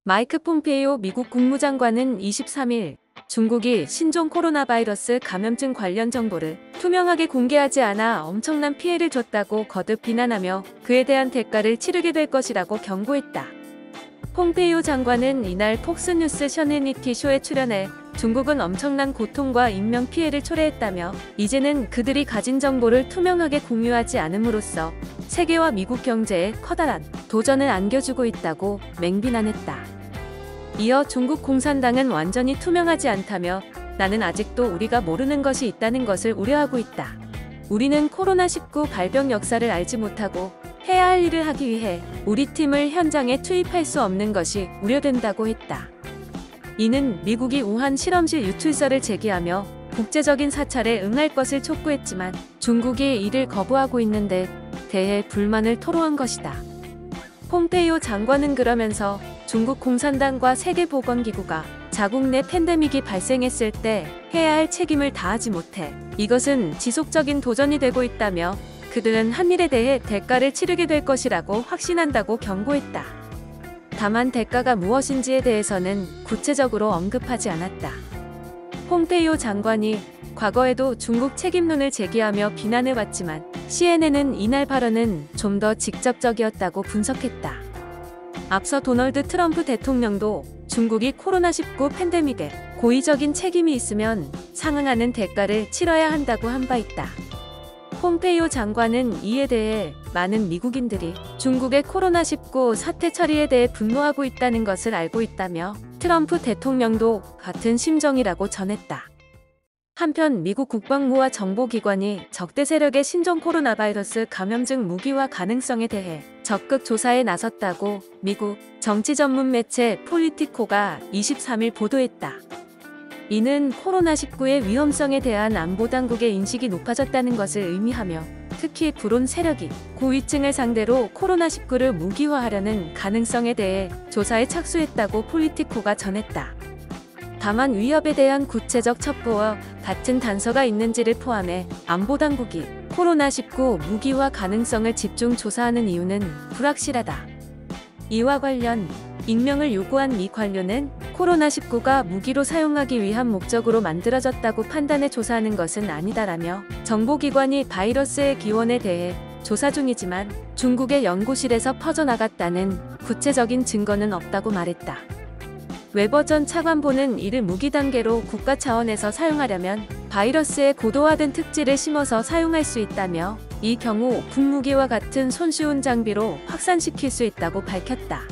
마이크 폼페이오 미국 국무장관은 23일 중국이 신종 코로나 바이러스 감염증 관련 정보를 투명하게 공개하지 않아 엄청난 피해를 줬다고 거듭 비난하며 그에 대한 대가를 치르게 될 것이라고 경고했다. 폼페이오 장관은 이날 폭스뉴스 셔네니티 쇼에 출연해 중국은 엄청난 고통과 인명피해를 초래했다며 이제는 그들이 가진 정보를 투명하게 공유하지 않음으로써 세계와 미국 경제에 커다란 도전을 안겨주고 있다고 맹비난했다. 이어 중국 공산당은 완전히 투명하지 않다며 나는 아직도 우리가 모르는 것이 있다는 것을 우려하고 있다. 우리는 코로나19 발병 역사를 알지 못하고 해야 할 일을 하기 위해 우리 팀을 현장에 투입할 수 없는 것이 우려된다고 했다. 이는 미국이 우한 실험실 유출설을 제기하며 국제적인 사찰에 응할 것을 촉구했지만 중국이 이를 거부하고 있는데 대해 불만을 토로한 것이다. 폼페이오 장관은 그러면서 중국 공산당과 세계보건기구가 자국 내 팬데믹이 발생했을 때 해야 할 책임을 다하지 못해 이것은 지속적인 도전이 되고 있다며 그들은 한 일에 대해 대가를 치르게 될 것이라고 확신한다고 경고했다. 다만 대가가 무엇인지에 대해서는 구체적으로 언급하지 않았다. 폼페이오 장관이 과거에도 중국 책임론을 제기하며 비난해왔지만 CNN은 이날 발언은 좀 더 직접적이었다고 분석했다. 앞서 도널드 트럼프 대통령도 중국이 코로나19 팬데믹에 고의적인 책임이 있으면 상응하는 대가를 치러야 한다고 한 바 있다. 폼페이오 장관은 이에 대해 많은 미국인들이 중국의 코로나19 사태 처리에 대해 분노하고 있다는 것을 알고 있다며 트럼프 대통령도 같은 심정이라고 전했다. 한편 미국 국방부와 정보기관이 적대 세력의 신종 코로나 바이러스 감염증 무기화 가능성에 대해 적극 조사에 나섰다고 미국 정치 전문 매체 폴리티코가 23일 보도했다. 이는 코로나19의 위험성에 대한 안보 당국의 인식이 높아졌다는 것을 의미하며 특히 불온 세력이 고위층을 상대로 코로나19를 무기화하려는 가능성에 대해 조사에 착수했다고 폴리티코가 전했다. 다만 위협에 대한 구체적 첩보와 같은 단서가 있는지를 포함해 안보당국이 코로나19 무기화 가능성을 집중 조사하는 이유는 불확실하다. 이와 관련 익명을 요구한 미 관료는 코로나19가 무기로 사용하기 위한 목적으로 만들어졌다고 판단해 조사하는 것은 아니다라며 정보기관이 바이러스의 기원에 대해 조사 중이지만 중국의 연구실에서 퍼져나갔다는 구체적인 증거는 없다고 말했다. 웨버 전 차관보는 이를 무기 단계로 국가 차원에서 사용하려면 바이러스의 고도화된 특질을 심어서 사용할 수 있다며 이 경우 군무기와 같은 손쉬운 장비로 확산시킬 수 있다고 밝혔다.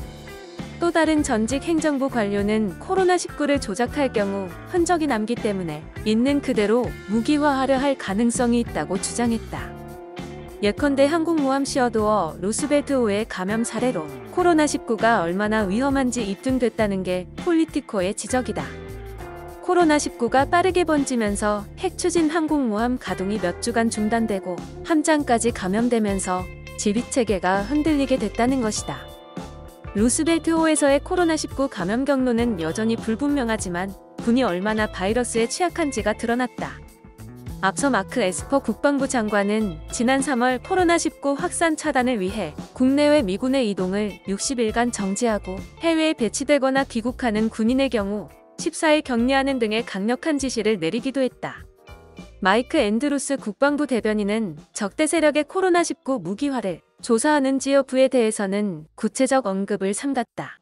또 다른 전직 행정부 관료는 코로나19를 조작할 경우 흔적이 남기 때문에 있는 그대로 무기화하려 할 가능성이 있다고 주장했다. 예컨대 항공모함 시어도어 루스벨트호의 감염 사례로 코로나19가 얼마나 위험한지 입증됐다는 게 폴리티코의 지적이다. 코로나19가 빠르게 번지면서 핵 추진 항공모함 가동이 몇 주간 중단되고 함장까지 감염되면서 지휘체계가 흔들리게 됐다는 것이다. 루스벨트호에서의 코로나19 감염 경로는 여전히 불분명하지만 군이 얼마나 바이러스에 취약한지가 드러났다. 앞서 마크 에스퍼 국방부 장관은 지난 3월 코로나19 확산 차단을 위해 국내외 미군의 이동을 60일간 정지하고 해외에 배치되거나 귀국하는 군인의 경우 14일 격리하는 등의 강력한 지시를 내리기도 했다. 마이크 앤드루스 국방부 대변인은 적대 세력의 코로나19 무기화를 조사하는지 여부에 대해서는 구체적 언급을 삼갔다.